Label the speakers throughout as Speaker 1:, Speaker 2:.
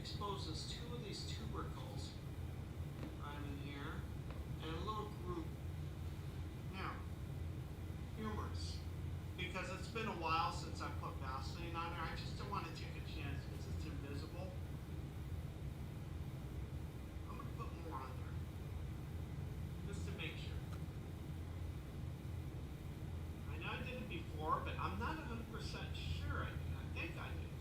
Speaker 1: Exposes two of these tubercles right in here and a little groove. Now, humorous, because it's been a while since I put Vaseline on there. I just don't want to take a chance because it's invisible. I'm going to put more on there just to make sure. I know I did it before, but I'm not 100% sure I did. I think I did.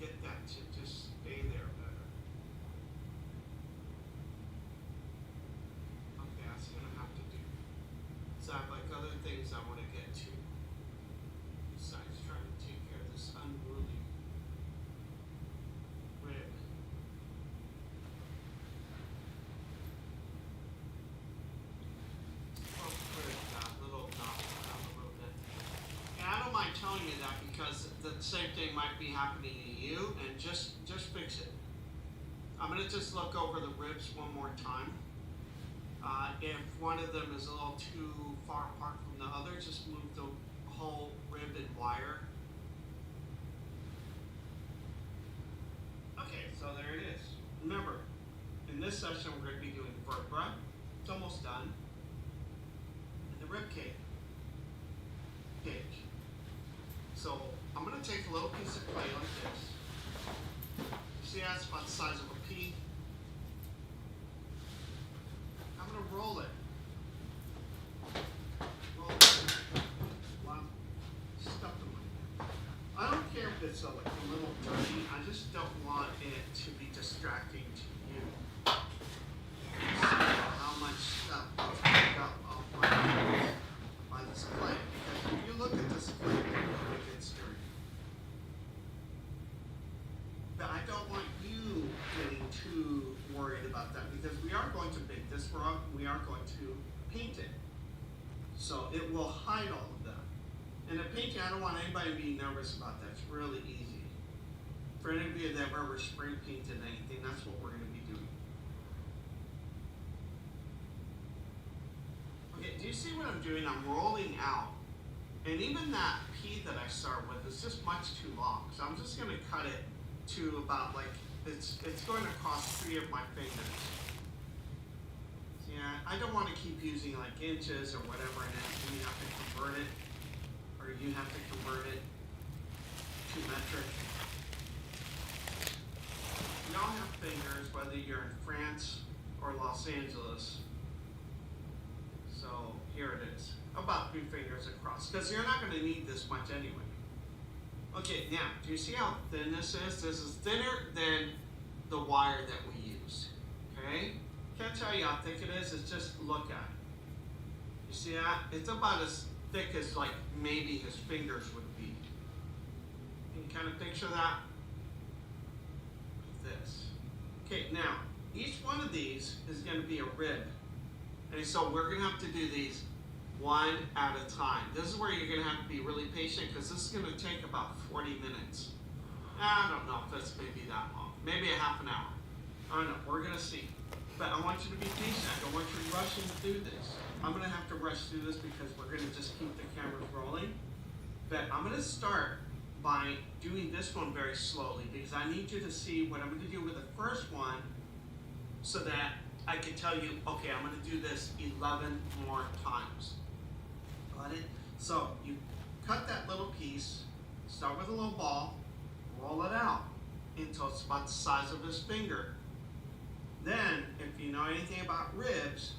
Speaker 1: Get that to just stay there better. Okay, that's gonna have to do. So I have like other things I want to get to. Besides trying to take care of this unruly rib. I don't mind telling you that because the same thing might be happening to you, and just fix it. I'm going to just look over the ribs one more time. If one of them is a little too far apart from the other, just move the whole rib and wire. Okay, so there it is. Remember, in this session we're going to be doing vertebra. It's almost done. And the rib cage. So I'm going to take a little piece of clay like this. You see that's about the size of a pea. I'm going to roll it. Roll it. One. Stuff them. I don't care if it's like a little dirty. I just don't want it to be distracting to you. See how much stuff is picked up off by this clay. Because if you look at this clay, I don't want you getting too worried about that because we are going to bake this. We are going to paint it. So it will hide all of that. And the painting, I don't want anybody to be nervous about that. It's really easy. For any of you that have ever spray painted anything, that's what we're going to be doing. Okay, do you see what I'm doing? I'm rolling out. And even that pea that I start with is just much too long. So I'm just going to cut it to about like, it's going across 3 of my fingers. Yeah, I don't want to keep using like inches or whatever, and then you have to convert it, or you have to convert it to metric. We all have fingers, whether you're in France or Los Angeles. So here it is, about 3 fingers across, because you're not going to need this much anyway. Okay, now, do you see how thin this is? This is thinner than the wire that we used, okay? Can't tell you how thick it is, it's just look at it. You see that? It's about as thick as like maybe his fingers would be. Can you kind of picture that? Like this. Okay, now, each one of these is going to be a rib. And so we're going to have to do these one at a time. This is where you're going to have to be really patient because this is going to take about 40 minutes. I don't know if it's maybe that long. Maybe a half an hour. I don't know. We're going to see. But I want you to be patient. I don't want you rushing through this. I'm going to have to rush through this because we're going to just keep the cameras rolling. But I'm going to start by doing this one very slowly because I need you to see what I'm going to do with the first one so that I can tell you, okay, I'm going to do this 11 more times. Got it? So you cut that little piece, start with a little ball, roll it out. until it's about the size of his finger. Then, if you know anything about ribs,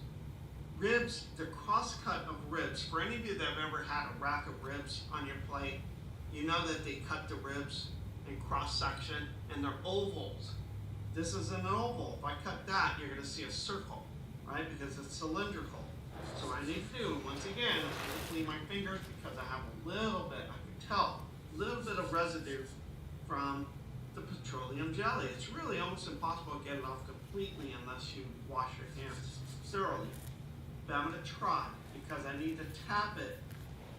Speaker 1: the cross cut of ribs, for any of you that have ever had a rack of ribs on your plate, you know that they cut the ribs in cross section and they're ovals. This is an oval. If I cut that, you're going to see a circle, right? Because it's cylindrical. So what I need to do, once again, I'm going to clean my fingers because I have a little bit, I can tell, a little bit of residue from the petroleum jelly. It's really almost impossible to get it off completely unless you wash your hands thoroughly. But I'm going to try because I need to tap it.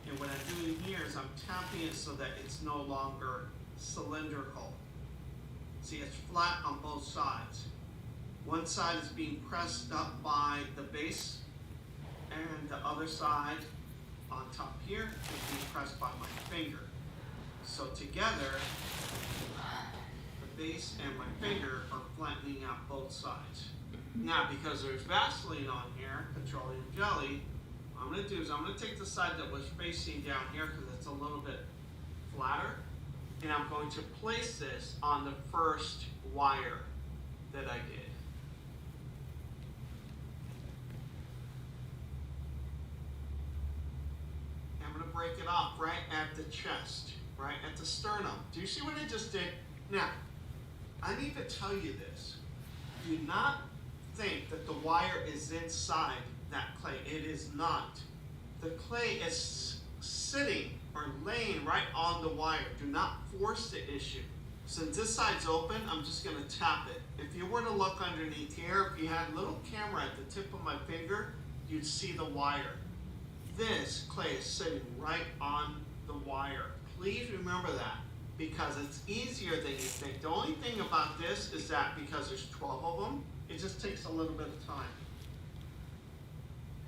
Speaker 1: And what I'm doing here is I'm tapping it so that it's no longer cylindrical. See, it's flat on both sides. One side is being pressed up by the base, and the other side on top here is being pressed by my finger. So together, the base and my finger are flattening out both sides. Now, because there's Vaseline on here, petroleum jelly, what I'm going to do is I'm going to take the side that was facing down here because it's a little bit flatter, and I'm going to place this on the first wire that I did. I'm going to break it off right at the chest, right at the sternum. Do you see what I just did? Now, I need to tell you this. Do not think that the wire is inside that clay. It is not. The clay is sitting or laying right on the wire. Do not force the issue. Since this side's open, I'm just going to tap it. If you were to look underneath here, if you had a little camera at the tip of my finger, you'd see the wire. This clay is sitting right on the wire. Please remember that because it's easier than you think. The only thing about this is that because there's 12 of them, it just takes a little bit of time.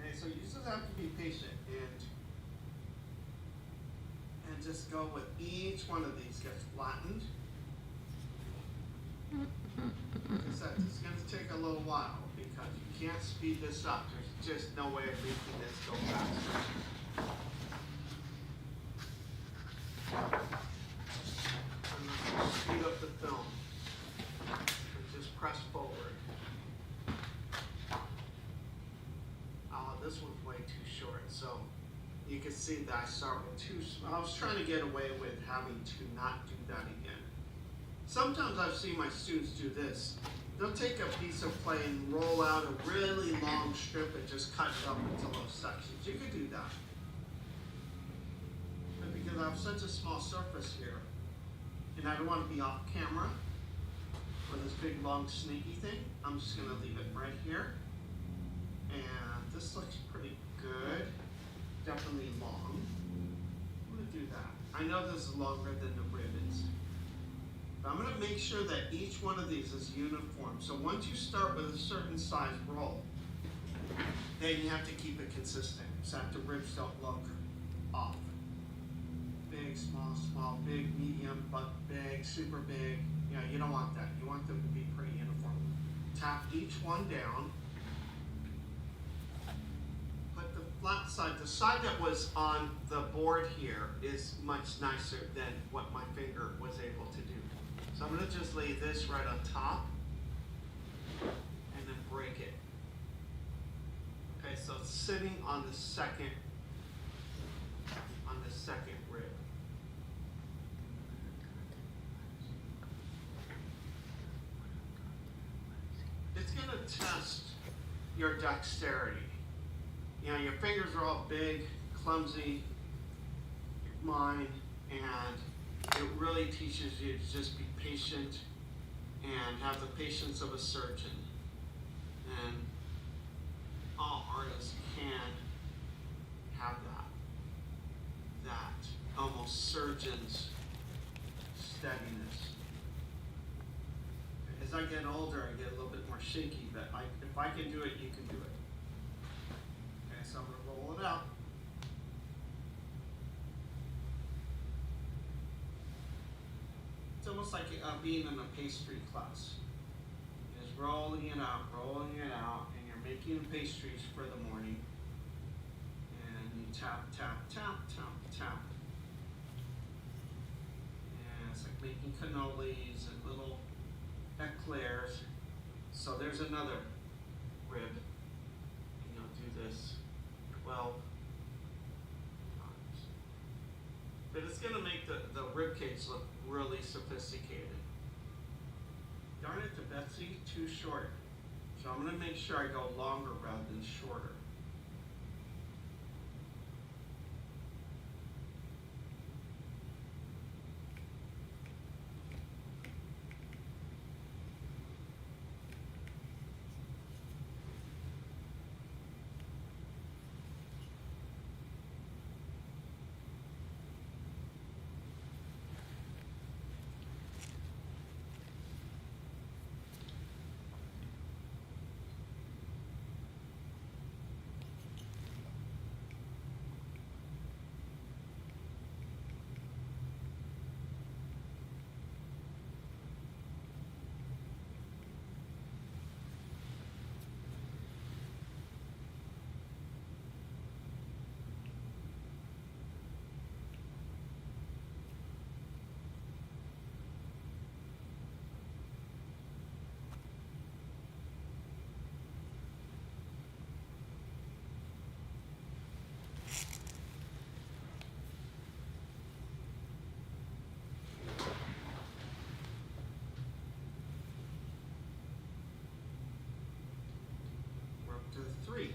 Speaker 1: Okay, so you just have to be patient and just go with each one of these gets flattened. Like I said, it's going to take a little while because you can't speed this up. There's just no way of making this go faster. I'm going to speed up the film and just press forward. This one's way too short, so you can see that I start with too small. I was trying to get away with having to not do that again. Sometimes I've seen my students do this. They'll take a piece of clay and roll out a really long strip and just cut it up into little sections. You could do that. But because I have such a small surface here, and I don't want to be off camera for this big long snaky thing, I'm just going to leave it right here. And this looks pretty good. Definitely long. I'm going to do that. I know this is longer than the rib is. But I'm going to make sure that each one of these is uniform. So once you start with a certain size roll, then you have to keep it consistent so that the ribs don't look off. Big, small, small, big, medium, but big, super big. You know, you don't want that. You want them to be pretty uniform. Tap each one down. Flat side, the side that was on the board here is much nicer than what my finger was able to do. So I'm going to just lay this right on top and then break it. Okay, so it's sitting on the second rib. It's going to test your dexterity. You know, your fingers are all big, clumsy, mine, and it really teaches you to just be patient and have the patience of a surgeon. And all artists can have that almost surgeon's steadiness. As I get older, I get a little bit more shaky, but if I can do it, you can do it. So I'm going to roll it out. It's almost like being in a pastry class. You're just rolling it out, and you're making pastries for the morning. And you tap, tap, tap, tap, tap. And It's like making cannolis and little eclairs. So there's another rib. And you'll do this 12 times. But it's going to make the rib cage look really sophisticated. Darn it to Betsy, too short. So I'm going to make sure I go longer rather than shorter. To 3.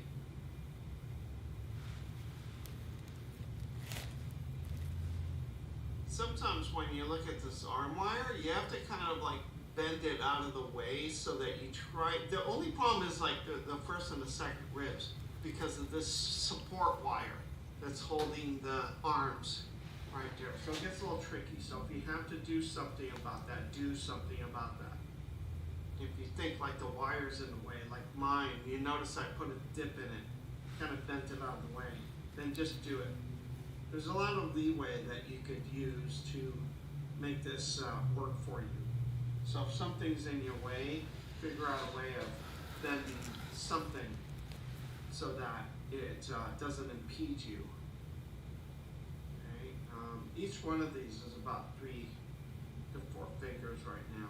Speaker 1: Sometimes when you look at this arm wire, you have to kind of like bend it out of the way so that you try. The only problem is like the first and the second ribs because of this support wire that's holding the arms right there. So it gets a little tricky. So if you have to do something about that, do something about that. If you think like the wire's in the way, like mine, you notice I put a dip in it, kind of bent it out of the way, then just do it. There's a lot of leeway that you could use to make this work for you. So if something's in your way, figure out a way of bending something so that it doesn't impede you. Okay? Each one of these is about 3 to 4 fingers right now.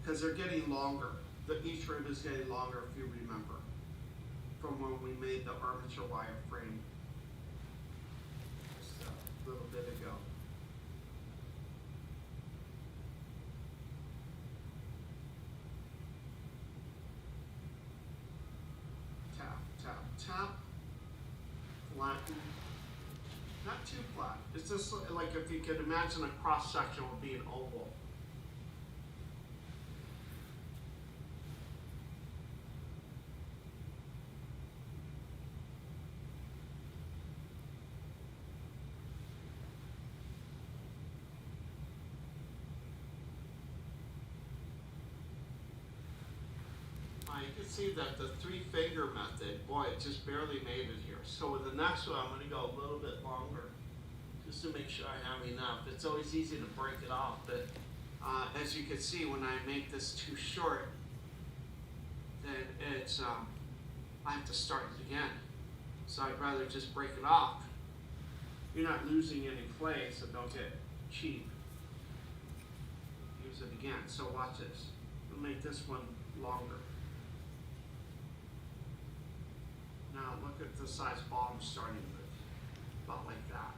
Speaker 1: Because they're getting longer. Each rib is getting longer, if you remember, from when we made the armature wire frame just a little bit ago. Tap, tap, tap. Flatten. Not too flat. It's just like if you could imagine a cross section would be an oval. You can see that the 3-finger method, boy, it just barely made it here. So with the next one, I'm going to go a little bit longer, just to make sure I have enough. It's always easy to break it off, but as you can see, when I make this too short, then it's, I have to start it again. So I'd rather just break it off. You're not losing any clay, so don't get cheap. Use it again. So watch this. We'll make this one longer. Now look at the size ball I'm starting with, about like that.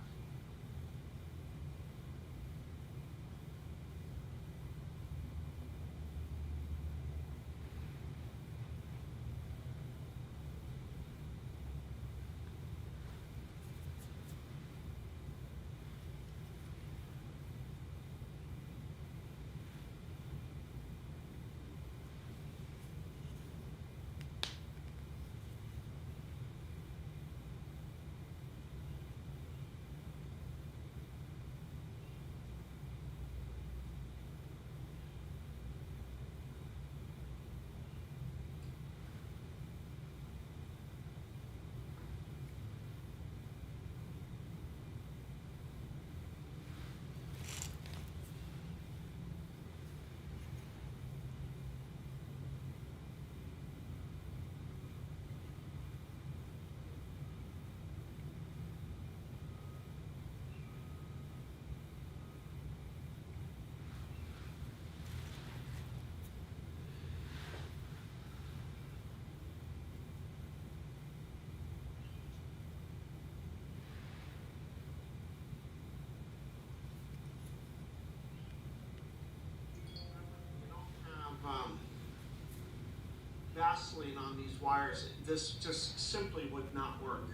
Speaker 1: hassling on these wires, this just simply would not work.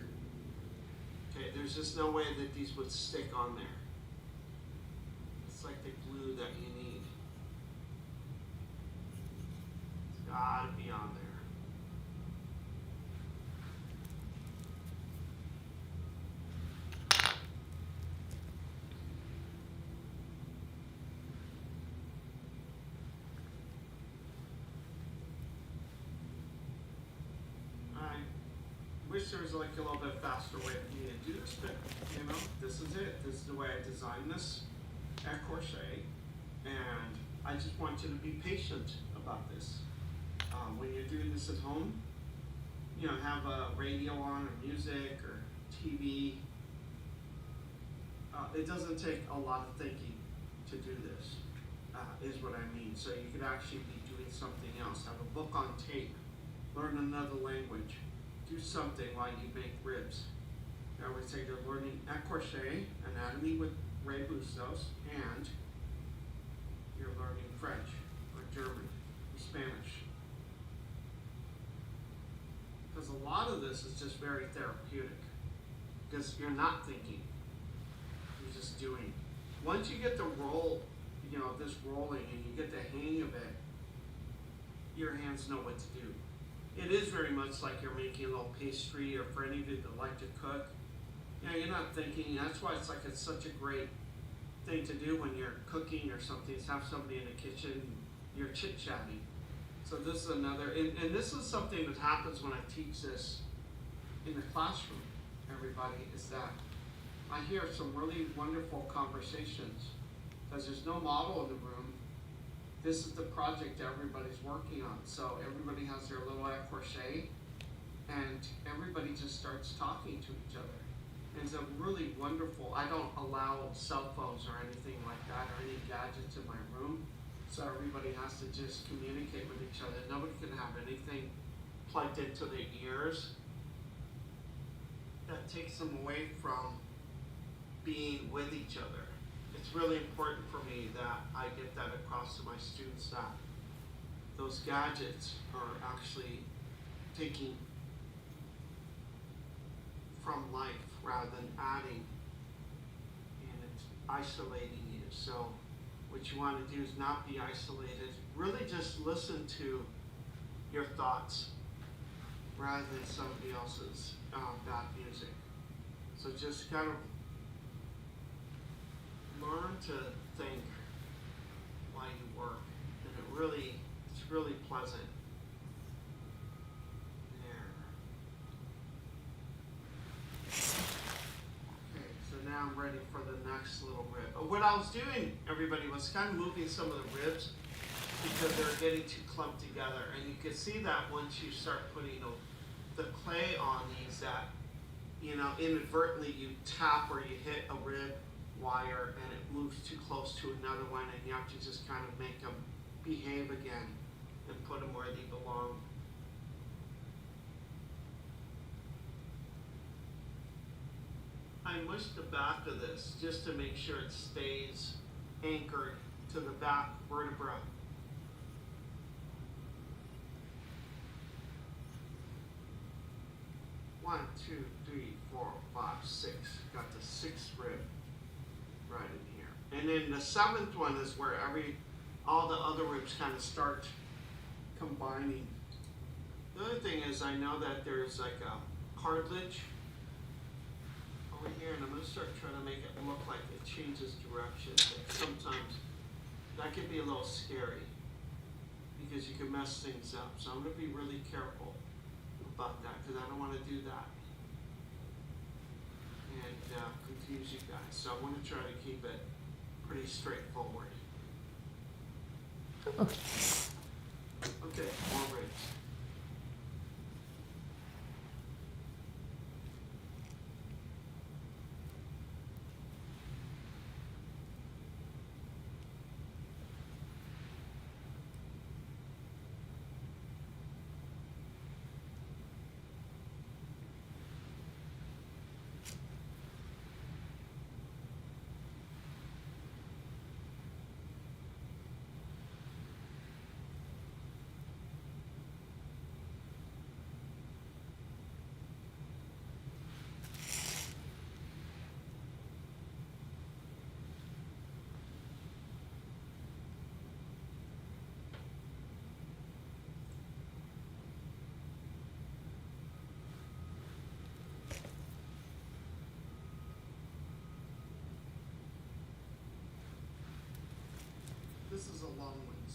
Speaker 1: Okay, there's just no way that these would stick on there. It's like the glue that you need. It's gotta be on there. I wish there was like a little bit faster way for me to do this, but you know, this is it. This is the way I designed this at crochet, and I just want you to be patient about this. When you're doing this at home, you know, have a radio on or music or TV. It doesn't take a lot of thinking to do this, is what I mean. So you could actually be doing something else. Have a book on tape, learn another language, do something while you make ribs. I would say you're learning at crochet, anatomy with Ray Bustos, and you're learning French or German or Spanish. Because a lot of this is just very therapeutic. Because you're not thinking, you're just doing. Once you get the roll, you know, this rolling and you get the hang of it, your hands know what to do. It is very much like you're making a little pastry, or for any of you that like to cook. You know, you're not thinking. That's why it's such a great thing to do when you're cooking or something, is have somebody in the kitchen, you're chit-chatting. So this is another, and this is something that happens when I teach this in the classroom, everybody, is that I hear some really wonderful conversations, because there's no model in the room. This is the project everybody's working on. So everybody has their little crochet, and everybody just starts talking to each other. And it's a really wonderful, I don't allow cell phones or anything like that, or any gadgets in my room. So everybody has to just communicate with each other. Nobody can have anything plugged into their ears that takes them away from being with each other. It's really important for me that I get that across to my students, that those gadgets are actually taking from life rather than adding, and it's isolating you. So what you want to do is not be isolated. Really just listen to your thoughts rather than somebody else's bad music. So just kind of learn to think while you work, and it's really pleasant. Now I'm ready for the next little rib. What I was doing, everybody, was kind of moving some of the ribs because they're getting too clumped together. And you can see that once you start putting the clay on these, that, you know, inadvertently you tap or you hit a rib wire and it moves too close to another one, and you have to just kind of make them behave again and put them where they belong. I mush the back of this just to make sure it stays anchored to the back vertebra. One, two, three, 4, 5, 6. Got the 6th rib right in here. And then the 7th one is where all the other ribs kind of start combining. The other thing is, I know that there's like a cartilage over here, and I'm going to start trying to make it look like it changes direction. But sometimes that can be a little scary because you can mess things up. So I'm going to be really careful about that, because I don't want to do that and confuse you guys. So I want to try to keep it pretty straightforward. Okay, more ribs.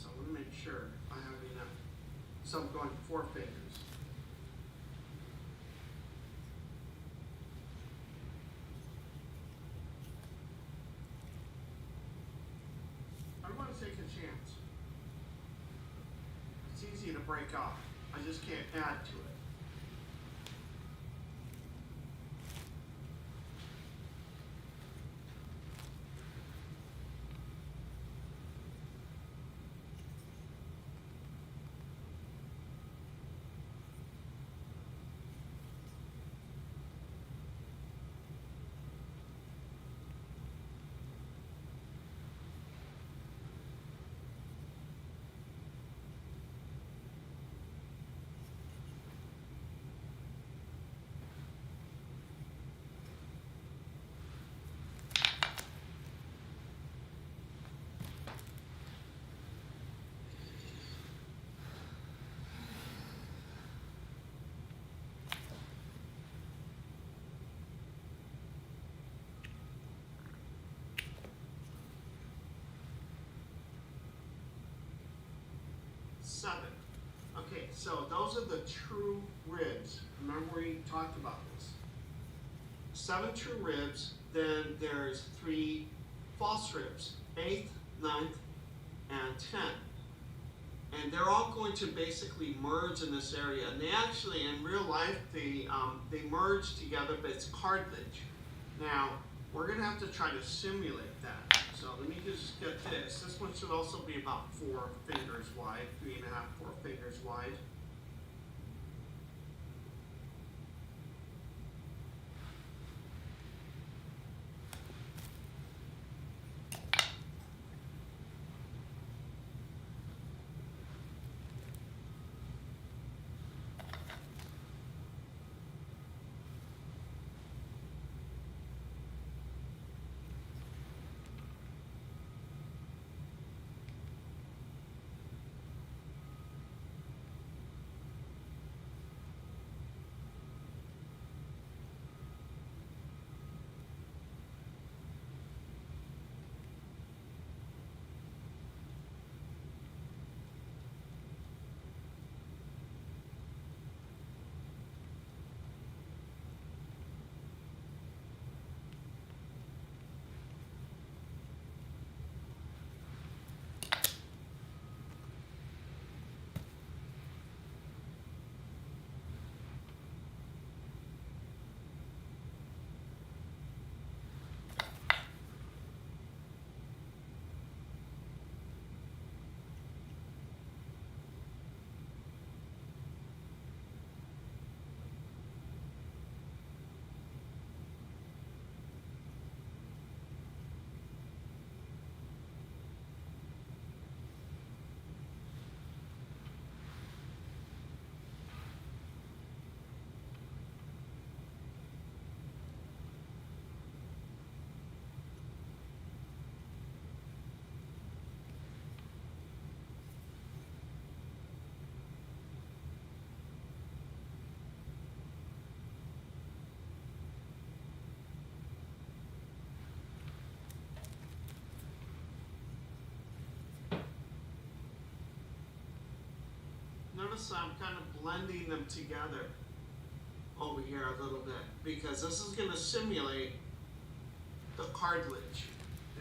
Speaker 1: So I want to make sure I have enough. So I'm going 4 fingers. I don't want to take a chance. It's easy to break off. I just can't add to it. Seven. Okay, so those are the true ribs. Remember we talked about this. 7 true ribs, then there's 3 false ribs, 8th, 9th, and 10th. And they're all going to basically merge in this area. And they actually, in real life, they merge together, but it's cartilage. Now, we're going to have to try to simulate that. So let me just get this. This one should also be about 4 fingers wide, 3.5, 4 fingers wide. Notice I'm kind of blending them together over here a little bit because this is going to simulate the cartilage.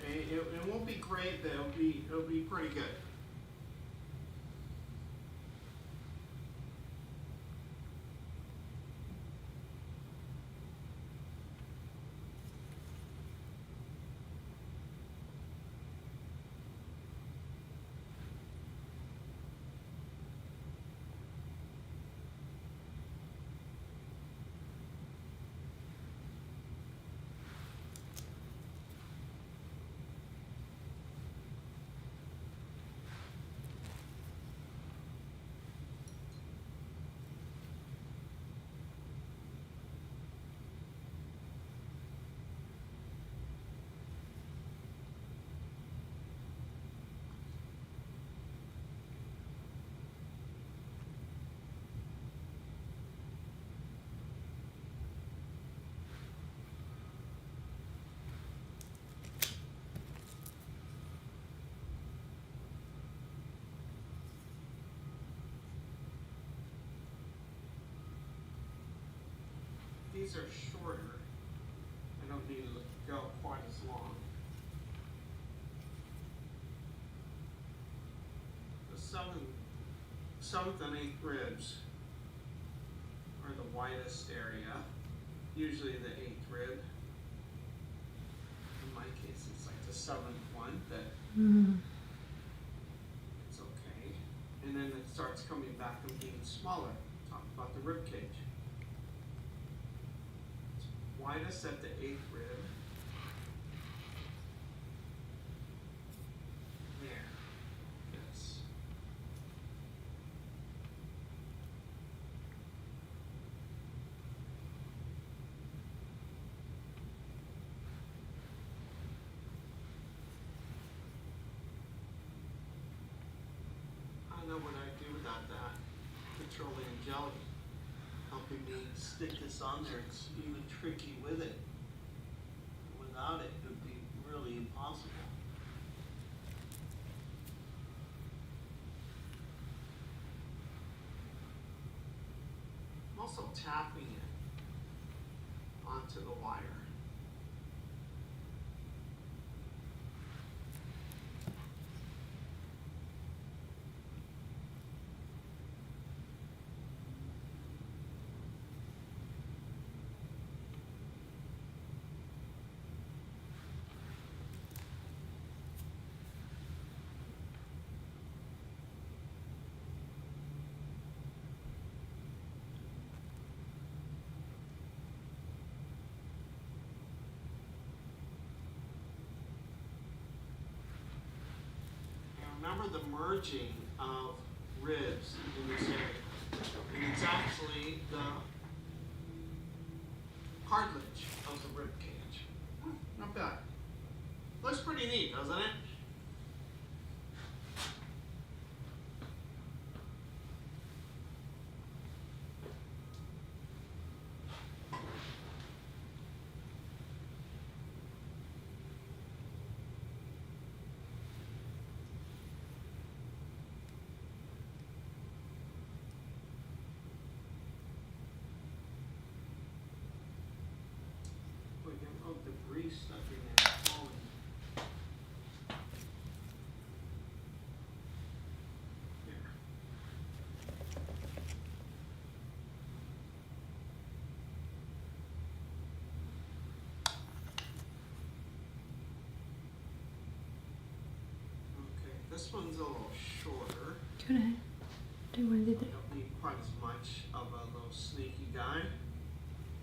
Speaker 1: It won't be great, but it'll be pretty good. these are shorter. I don't need to go quite as long. The seventh and eighth ribs are the widest area. Usually the eighth rib. In my case, it's like the seventh one that it's okay. And then it starts coming back and being smaller. Talk about the rib cage. It's widest at the eighth rib. There. Yes. I know what I'd do without that petroleum jelly helping me stick this on there. It's even tricky with it. Without it, it would be really impossible. I'm also tapping it onto the wire. Remember the merging of ribs in this area. And it's actually the cartilage of the rib cage. Not bad. Looks pretty neat, doesn't it? Debris stuck in there falling. Here. Okay, this one's a little shorter.
Speaker 2: Good. Do you want to do
Speaker 1: I don't need quite as much of a little sneaky guy.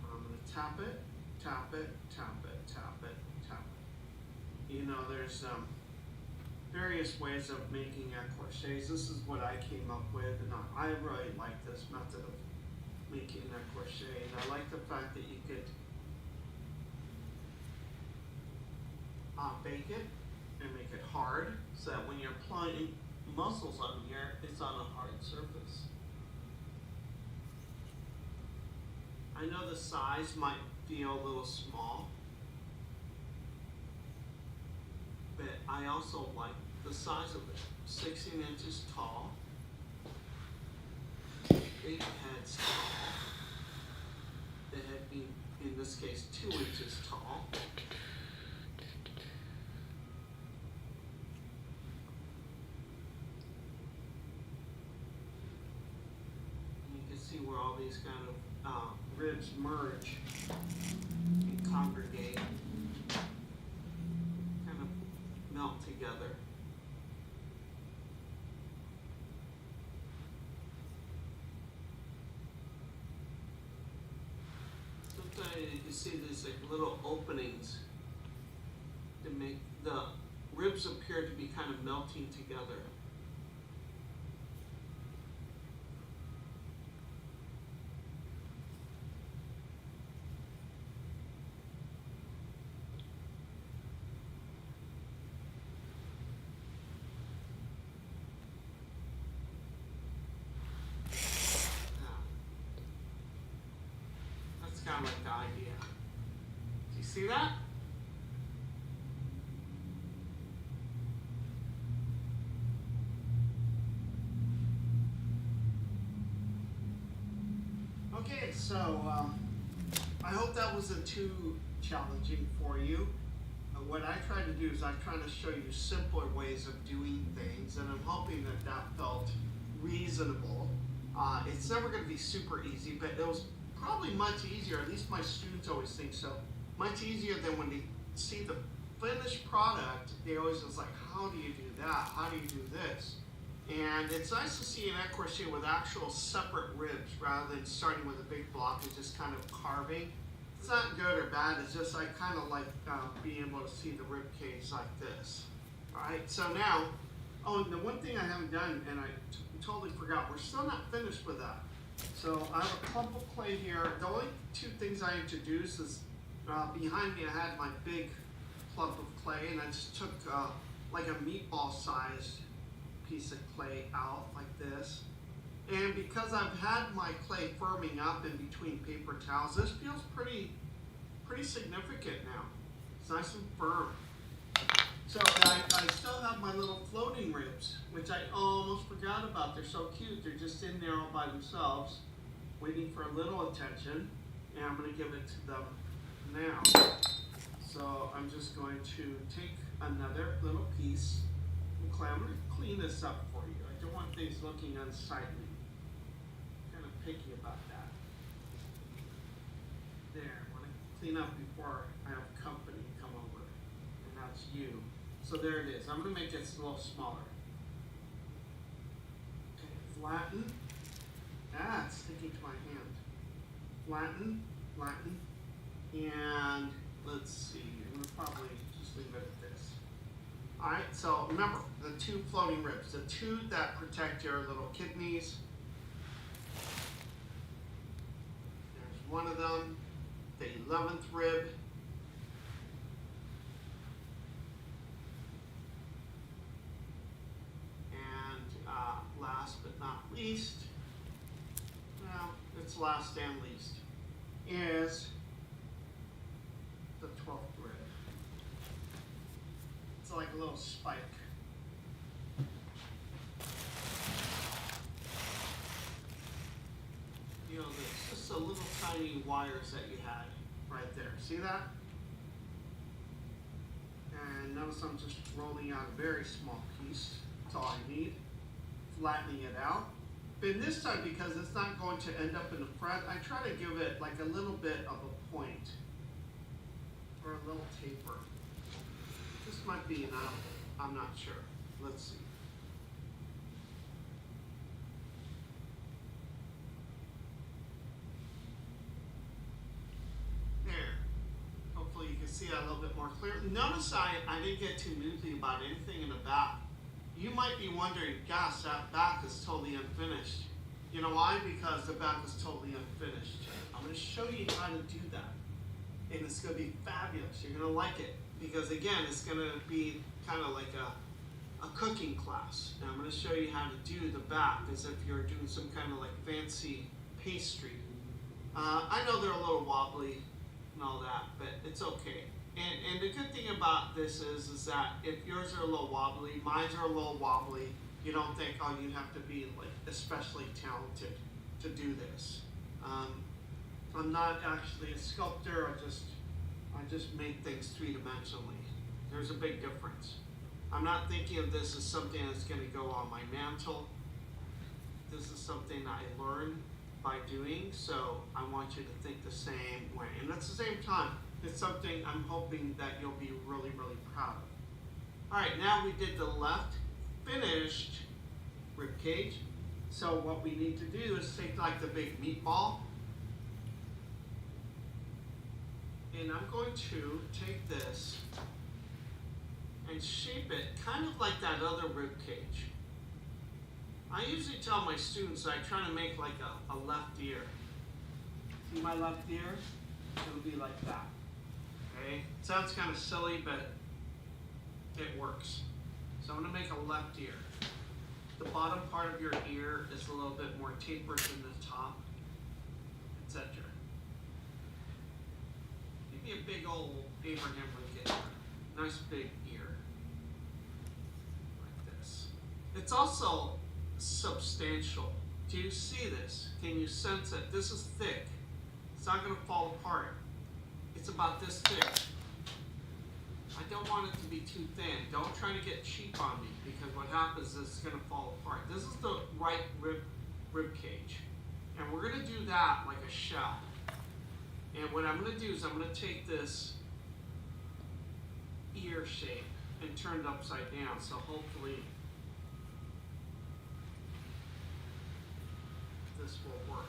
Speaker 1: I'm going to tap it, tap it, tap it, tap it, tap it. You know, there's various ways of making crochets. This is what I came up with, and I really like this method of making a crochet. And I like the fact that you could bake it and make it hard, so that when you're applying muscles on here, it's on a hard surface. I know the size might feel a little small, but I also like the size of it. 16 inches tall, 8 heads tall, the head being, in this case, 2 inches tall. And you can see where all these kind of ribs merge and congregate, kind of melt together. Sometimes you see these like little openings to make the ribs appear to be kind of melting together. Kind of like the idea. Do you see that? Okay, so I hope that wasn't too challenging for you. What I try to do is I try to show you simpler ways of doing things, and I'm hoping that that felt reasonable. It's never going to be super easy, but it was probably much easier, at least my students always think so, much easier than when they see the finished product. They always just like, how do you do that? How do you do this? And it's nice to see an art crochet with actual separate ribs rather than starting with a big block and just kind of carving. It's not good or bad, it's just I kind of like being able to see the rib cage like this. Alright, so now, oh, and the one thing I haven't done, and I totally forgot, we're still not finished with that. So I have a clump of clay here. The only two things I introduced is behind me I had my big clump of clay, and I just took like a meatball sized piece of clay out like this. And because I've had my clay firming up in between paper towels, this feels pretty significant now. It's nice and firm. So I still have my little floating ribs, which I almost forgot about. They're so cute. They're just in there all by themselves, waiting for a little attention. And I'm going to give it to them now. So I'm just going to take another little piece of clay. I'm going to clean this up for you. I don't want things looking unsightly. Kind of picky about that. There, I want to clean up before I have company come over, and that's you. So there it is. I'm going to make it a little smaller. Okay, flatten. Ah, it's sticking to my hand. Flatten, flatten, and let's see. I'm going to probably just leave it at this. All right. So remember the two floating ribs, the two that protect your little kidneys. One of them, the 11th rib. And last but not least, well, it's last and least, is the 12th rib. It's like a little spike. You know, it's just a little tiny wires that you had right there. See that? And notice I'm just rolling out a very small piece. That's all I need. Flattening it out. But this time, because it's not going to end up in the front, I try to give it like a little bit of a point. Or a little taper. This might be enough. I'm not sure. Let's see. See that a little bit more clearly. Notice I didn't get too newsy about anything in the back. You might be wondering, gosh, that back is totally unfinished. You know why? Because the back is totally unfinished. I'm going to show you how to do that. And it's going to be fabulous. You're going to like it. Because again, it's going to be kind of like a cooking class. Now I'm going to show you how to do the back as if you're doing some kind of like fancy pastry. I know they're a little wobbly and all that, but it's okay. And the good thing about this is that if yours are a little wobbly, mine are a little wobbly, you don't think, oh, you have to be like especially talented to do this. I'm not actually a sculptor. I just make things three-dimensionally. There's a big difference. I'm not thinking of this as something that's going to go on my mantle. This is something I learned by doing, so I want you to think the same way. And at the same time, it's something I'm hoping that you'll be really, really proud of. All right, now we did the left finished rib cage. So what we need to do is take like the big meatball, and I'm going to take this and shape it kind of like that other rib cage. I usually tell my students I try to make like a left ear. See my left ear? It'll be like that. Okay? It sounds kind of silly, but it works. So I'm going to make a left ear. The bottom part of your ear is a little bit more tapered than the top, etc. Maybe a big old Abraham Lincoln. Nice big ear. Like this. It's also substantial. Do you see this? Can you sense it? This is thick. It's not going to fall apart. It's about this thick. I don't want it to be too thin. Don't try to get cheap on me, because what happens is it's going to fall apart. This is the right rib cage. And we're going to do that like a shell. And what I'm going to do is I'm going to take this ear shape and turn it upside down. So hopefully this will work.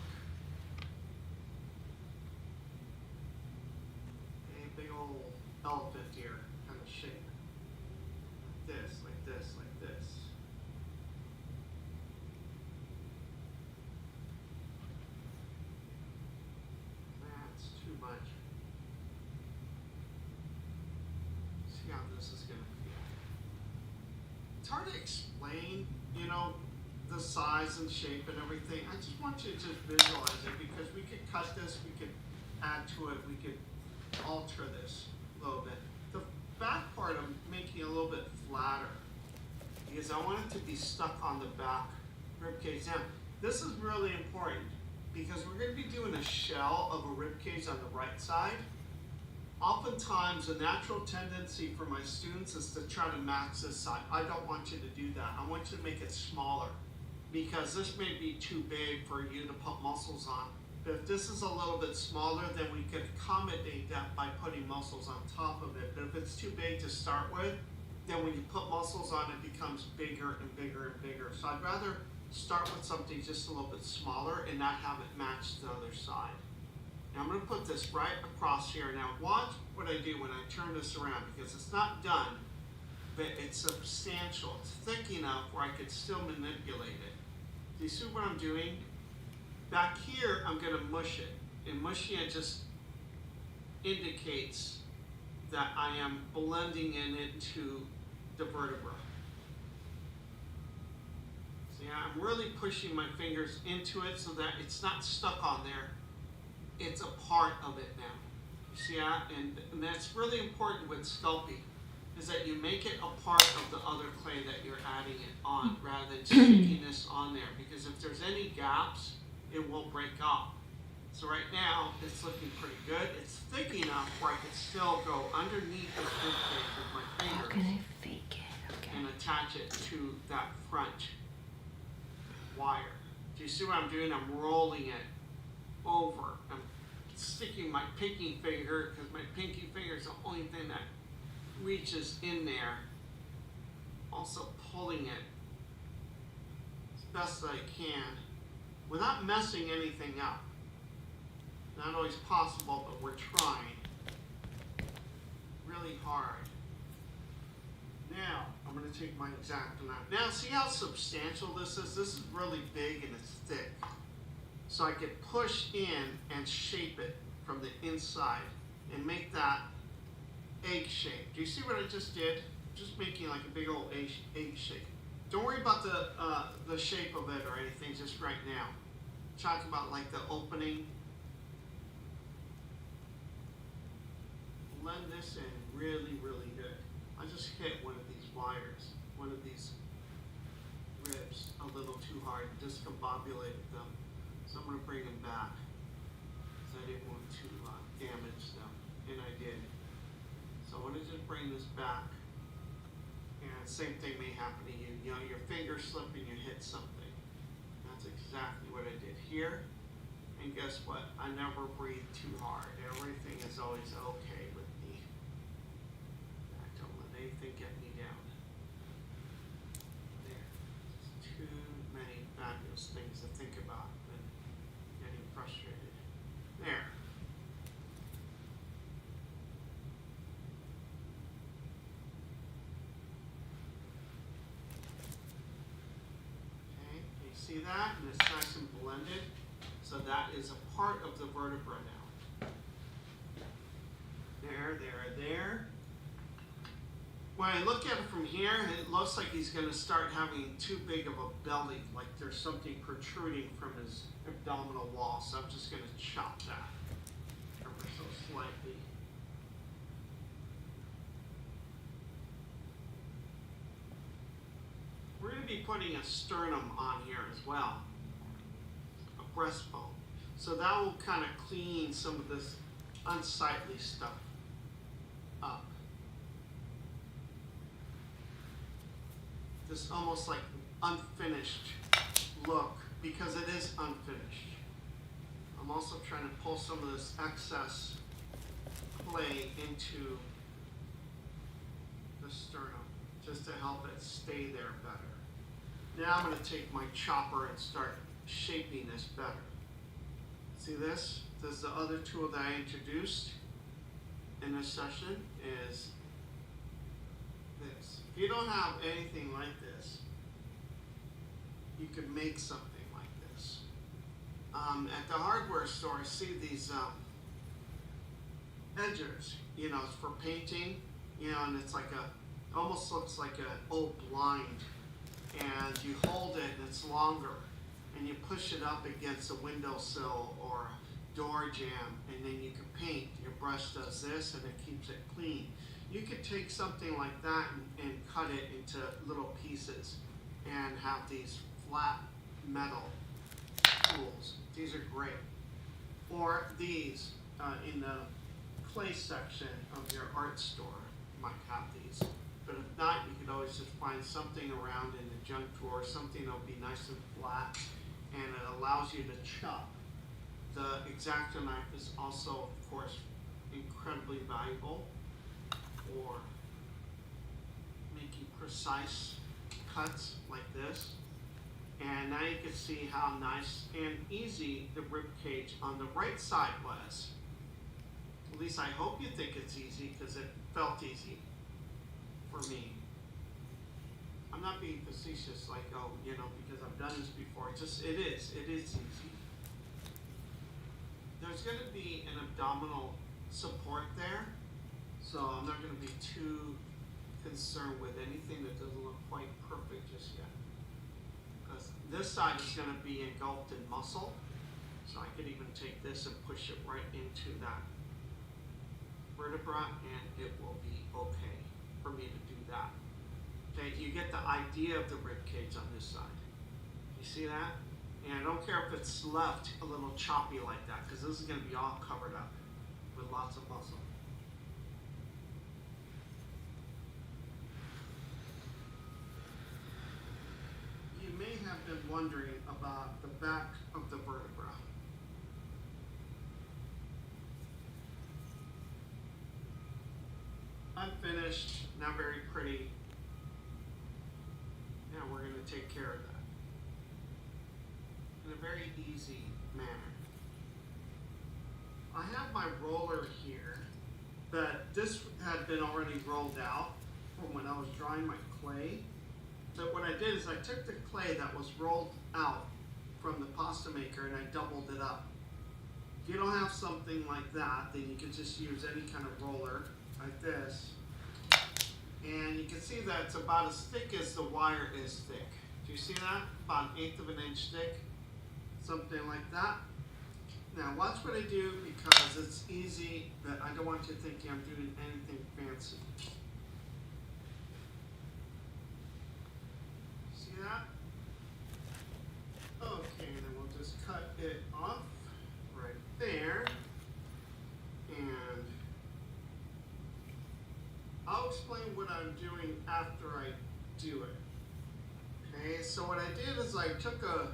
Speaker 1: A big old elephant ear kind of shape. Like this, like this, like this. That's too much. See how this is going to feel. It's hard to explain, you know, the size and shape and everything. I just want you to just visualize it, because we could cut this, we could add to it, we could alter this a little bit. The back part I'm making a little bit flatter, because I want it to be stuck on the back rib cage. Now, this is really important, because we're going to be doing a shell of a rib cage on the right side. Oftentimes, a natural tendency for my students is to try to match this side. I don't want you to do that. I want you to make it smaller, because this may be too big for you to put muscles on. But if this is a little bit smaller, then we could accommodate that by putting muscles on top of it. But if it's too big to start with, then when you put muscles on, it becomes bigger and bigger and bigger. So I'd rather start with something just a little bit smaller and not have it match the other side. Now I'm going to put this right across here. Now watch what I do when I turn this around, because it's not done, but it's substantial. It's thick enough where I could still manipulate it. Do you see what I'm doing? Back here, I'm going to mush it. And mushing it just indicates that I am blending it into the vertebra. See, I'm really pushing my fingers into it so that it's not stuck on there. It's a part of it now. You see that? And that's really important with sculpting, is that you make it a part of the other clay that you're adding it on, rather than sticking this on there. Because if there's any gaps, it will break off. So right now, it's looking pretty good. It's thick enough where I can still go underneath this rib cage with my fingers.
Speaker 2: How can I fake it? Okay.
Speaker 1: And attach it to that front wire. Do you see what I'm doing? I'm rolling it over. I'm sticking my pinky finger, because my pinky finger is the only thing that reaches in there. Also pulling it as best I can without messing anything up. Not always possible, but we're trying really hard. Now, I'm going to take my X-Acto knife. Now, see how substantial this is? This is really big and it's thick. So I could push in and shape it from the inside and make that egg shape. Do you see what I just did? Just making like a big old egg shape. Don't worry about the shape of it or anything just right now. Talk about like the opening. Blend this in really, really good. I just hit one of these wires, one of these ribs a little too hard, discombobulated them. So I'm going to bring them back, because I didn't want to damage them, and I did. So I want to just bring this back, and same thing may happen to you. You know, your finger slip and you hit something. That's exactly what I did here. And guess what? I never breathe too hard. Everything is always okay with me. I don't let anything get me down. There. Just too many fabulous things to think about when getting frustrated. There. Okay, you see that? And it's nice and blended. So that is a part of the vertebra now. There. When I look at it from here, it looks like he's going to start having too big of a belly, like there's something protruding from his abdominal wall. So I'm just going to chop that ever so slightly. We're going to be putting a sternum on here as well. Breastbone. So that will kind of clean some of this unsightly stuff up. This almost like unfinished look, because it is unfinished. I'm also trying to pull some of this excess clay into the sternum, just to help it stay there better. Now I'm going to take my chopper and start shaping this better. See this? This is the other tool that I introduced in this session, is this. If you don't have anything like this, you can make something like this. At the hardware store, I see these edgers, you know, it's for painting, you know, and it's like almost looks like an old blind, and you hold it and it's longer, and you push it up against a windowsill or a door jamb, and then you can paint. Your brush does this and it keeps it clean. You could take something like that and cut it into little pieces and have these flat metal tools. These are great. Or these in the clay section of your art store, you might have these. But if not, you could always just find something around in the junk drawer, something that'll be nice and flat, and it allows you to chop. The X-Acto knife is also, of course, incredibly valuable for making precise cuts like this. And now you can see how nice and easy the rib cage on the right side was. At least I hope you think it's easy, because it felt easy for me. I'm not being facetious, like, oh, you know, because I've done this before. It is easy. There's going to be an abdominal support there, so I'm not going to be too concerned with anything that doesn't look quite perfect just yet. Because this side is going to be engulfed in muscle, so I could even take this and push it right into that vertebra, and it will be okay for me to do that. Okay, you get the idea of the rib cage on this side. You see that? And I don't care if it's left a little choppy like that, because this is going to be all covered up with lots of muscle. You may have been wondering about the back of the vertebra. Unfinished, not very pretty. Now we're going to take care of that in a very easy manner. I have my roller here, but this had been already rolled out from when I was drying my clay. But what I did is I took the clay that was rolled out from the pasta maker and I doubled it up. If you don't have something like that, then you can just use any kind of roller like this. And you can see that it's about as thick as the wire is thick. Do you see that? About 1/8 of an inch thick. Something like that. Now watch what I do, because it's easy, but I don't want you thinking I'm doing anything fancy. See that? Okay, then we'll just cut it off right there. And I'll explain what I'm doing after I do it. Okay, so what I did is I took a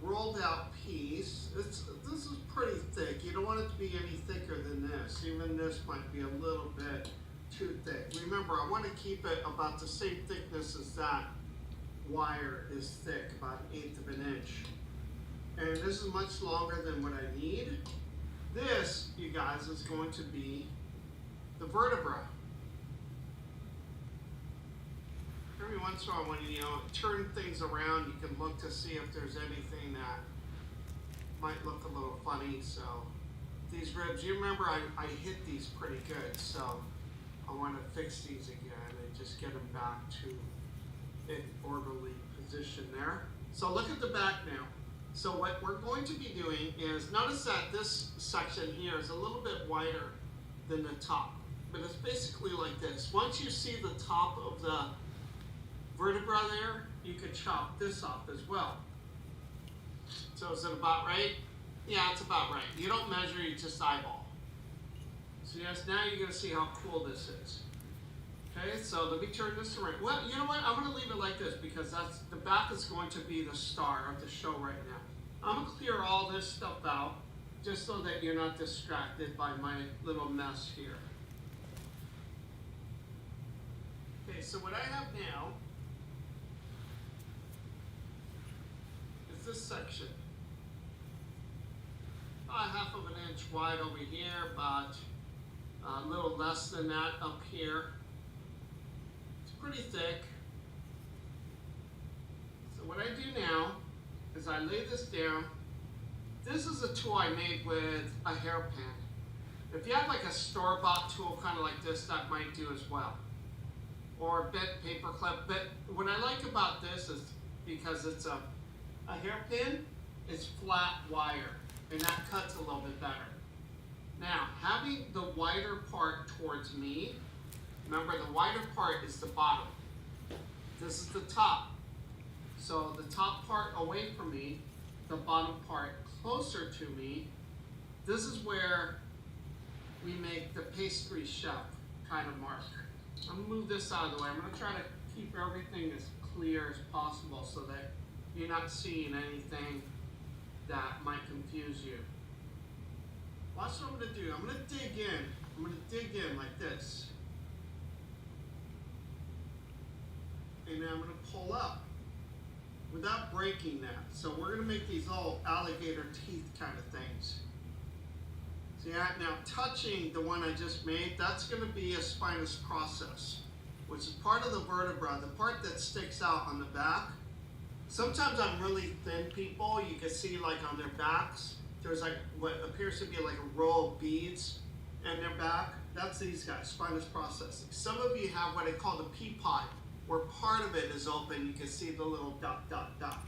Speaker 1: rolled out piece. This is pretty thick. You don't want it to be any thicker than this. Even this might be a little bit too thick. Remember, I want to keep it about the same thickness as that wire is thick, about 1/8 of an inch. And this is much longer than what I need. This, you guys, is going to be the vertebra. Every once in a while, when you turn things around, you can look to see if there's anything that might look a little funny. So these ribs, you remember I hit these pretty good, so I want to fix these again and just get them back to an orderly position there. So look at the back now. So what we're going to be doing is, notice that this section here is a little bit wider than the top, but it's basically like this. Once you see the top of the vertebra there, you could chop this off as well. So is it about right? Yeah, it's about right. You don't measure, you just eyeball. So yes, now you're gonna see how cool this is. Okay, so let me turn this around. Well, you know what? I'm gonna leave it like this because that's the back is going to be the star of the show right now. I'm gonna clear all this stuff out just so that you're not distracted by my little mess here. Okay, so what I have now is this section. About 1/2 inch wide over here, about a little less than that up here. It's pretty thick. So what I do now is I lay this down. This is a tool I made with a hairpin. If you have like a store-bought tool kind of like this, that might do as well. Or a bent paper clip. But what I like about this is because it's a hairpin, it's flat wire, and that cuts a little bit better. Now, having the wider part towards me, remember the wider part is the bottom. This is the top. So the top part away from me, the bottom part closer to me, this is where we make the pastry chef kind of mark. I'm gonna move this out of the way. I'm gonna try to keep everything as clear as possible so that you're not seeing anything that might confuse you. Watch what I'm gonna do. I'm gonna dig in. I'm gonna dig in like this. And then I'm gonna pull up without breaking that. So we're gonna make these little alligator teeth kind of things. See that? Now touching the one I just made, that's gonna be a spinous process, which is part of the vertebra, the part that sticks out on the back. Sometimes on really thin people, you can see like on their backs, there's like what appears to be like a row of beads in their back. That's these guys, spinous processing. Some of you have what I call the pea pod, where part of it is open. You can see the little dot, dot, dot.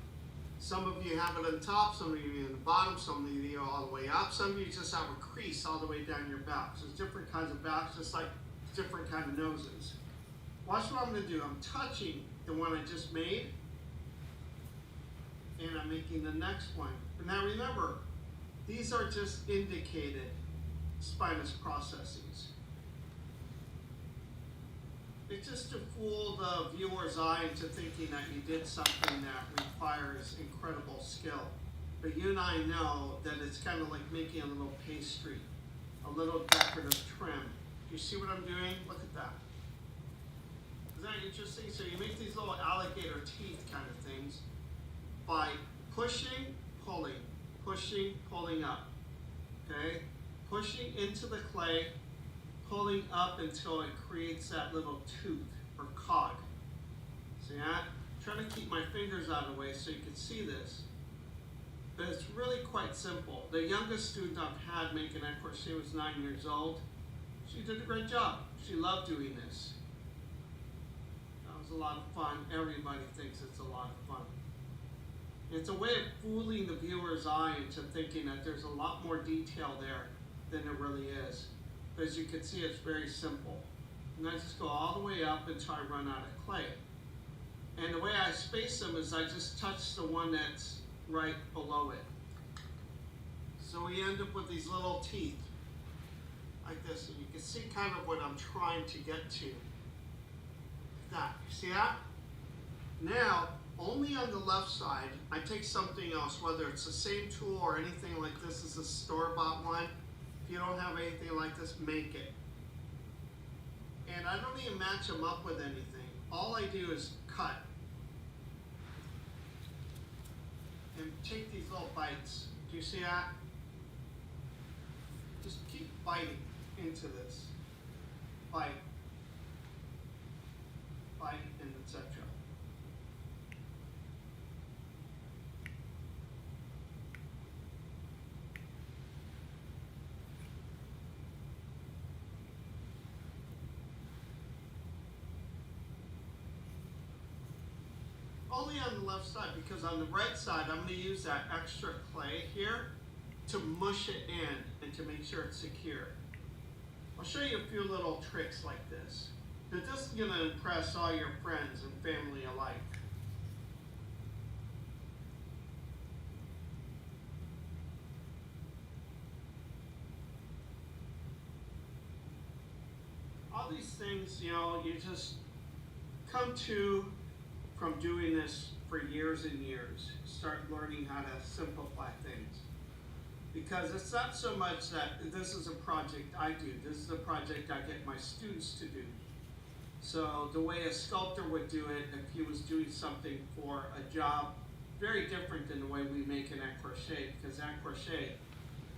Speaker 1: Some of you have it on top, some of you in the bottom, some of you all the way up. Some of you just have a crease all the way down your back. So there's different kinds of backs, just like different kind of noses. Watch what I'm gonna do. I'm touching the one I just made, and I'm making the next one. But now remember, these are just indicated spinous processes. It's just to fool the viewer's eye into thinking that you did something that requires incredible skill. But you and I know that it's kind of like making a little pastry, a little decorative trim. You see what I'm doing? Look at that. Is that interesting? So you make these little alligator teeth kind of things by pushing, pulling up, okay? Pushing into the clay, pulling up until it creates that little tooth or cog. See that? I'm trying to keep my fingers out of the way so you can see this. But it's really quite simple. The youngest student I've had making that crochet was 9 years old. She did a great job. She loved doing this. That was a lot of fun. Everybody thinks it's a lot of fun. It's a way of fooling the viewer's eye into thinking that there's a lot more detail there than there really is. But as you can see, it's very simple. And I just go all the way up until I run out of clay. And the way I space them is I just touch the one that's right below it. So we end up with these little teeth like this, and you can see kind of what I'm trying to get to. Like that. You see that? Now, only on the left side, I take something else, whether it's the same tool or anything like this is a store-bought one. If you don't have anything like this, make it. And I don't even match them up with anything. All I do is cut. And take these little bites. Do you see that? Just keep biting into this. Bite. Bite, and etc. Only on the left side, because on the right side I'm going to use that extra clay here to mush it in and to make sure it's secure. I'll show you a few little tricks like this. But this is going to impress all your friends and family alike. all these things, you know, you just come to from doing this for years and years. Start learning how to simplify things. Because it's not so much that this is a project I do, this is a project I get my students to do. So the way a sculptor would do it, if he was doing something for a job, very different than the way we make an crochet, because crochet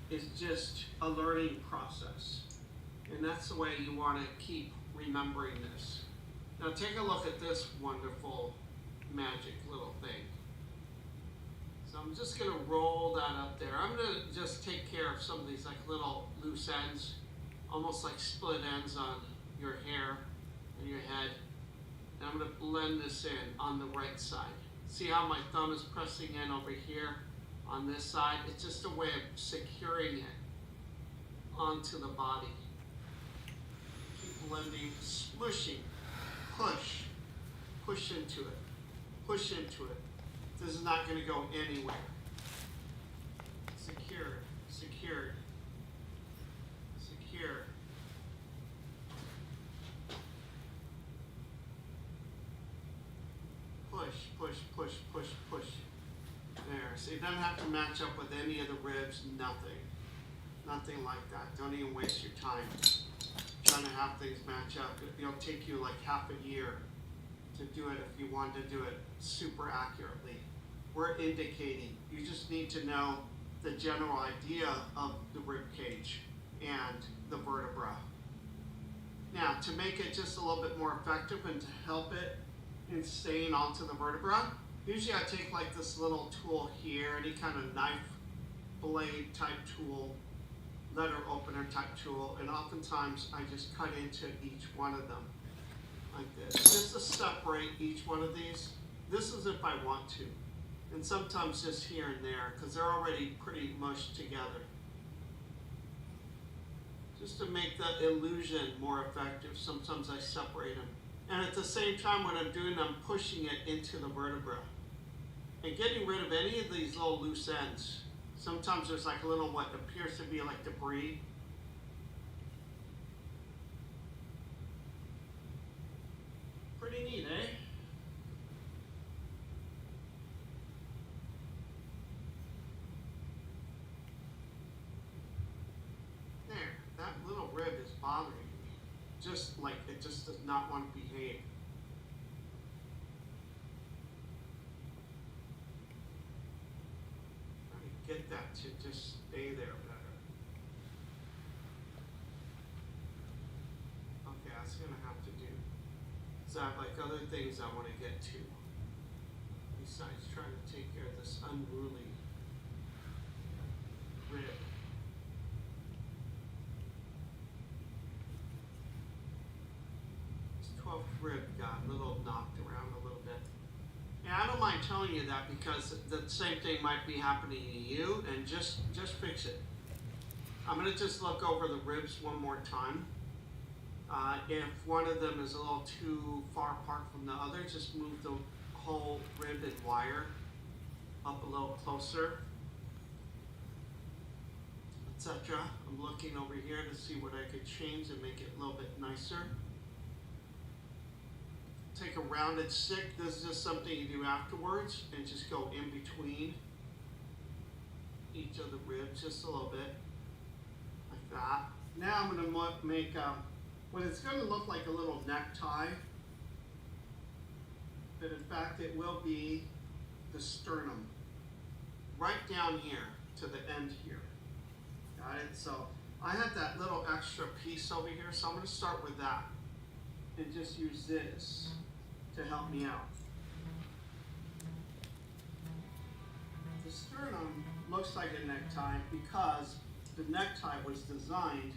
Speaker 1: is just a learning process. And that's the way you want to keep remembering this. Now take a look at this wonderful magic little thing. So I'm just going to roll that up there. I'm going to just take care of some of these like little loose ends, almost like split ends on your hair and your head. And I'm going to blend this in on the right side. See how my thumb is pressing in over here on this side? It's just a way of securing it onto the body. Keep blending, smooshing, push into it, push into it. This is not going to go anywhere. Secured, secured, secured. Push, push, push, push, push. There. So it doesn't have to match up with any of the ribs, nothing. Nothing like that. Don't even waste your time trying to have things match up. It'll take you like half a year to do it if you want to do it super accurately. We're indicating. You just need to know the general idea of the rib cage and the vertebra. Now, to make it just a little bit more effective and to help it in staying onto the vertebra, usually I take like this little tool here, any kind of knife blade type tool, letter opener type tool, and oftentimes I just cut into each one of them like this, just to separate each one of these. This is if I want to, and sometimes just here and there because they're already pretty mushed together. Just to make the illusion more effective, sometimes I separate them. And at the same time, when I'm doing, I'm pushing it into the vertebra and getting rid of any of these little loose ends. Sometimes there's like a little what appears to be like debris. Pretty neat, eh? There, that little rib is bothering me. Just like it just does not want to behave. Get that to just stay there better. Okay, that's gonna have to do. So I have like other things I want to get to. Besides trying to take care of this unruly rib. This 12th rib got a little knocked around a little bit. And I don't mind telling you that because the same thing might be happening to you, and just fix it. I'm going to just look over the ribs one more time. If one of them is a little too far apart from the other, just move the whole rib and wire up a little closer, etc. I'm looking over here to see what I could change and make it a little bit nicer. Take a rounded stick. This is just something you do afterwards, and just go in between each of the ribs just a little bit, like that. Now I'm going to make what it's going to look like a little necktie, but in fact it will be the sternum, right down here to the end here. Got it? So I have that little extra piece over here, so I'm going to start with that and just use this to help me out. The sternum looks like a necktie because the necktie was designed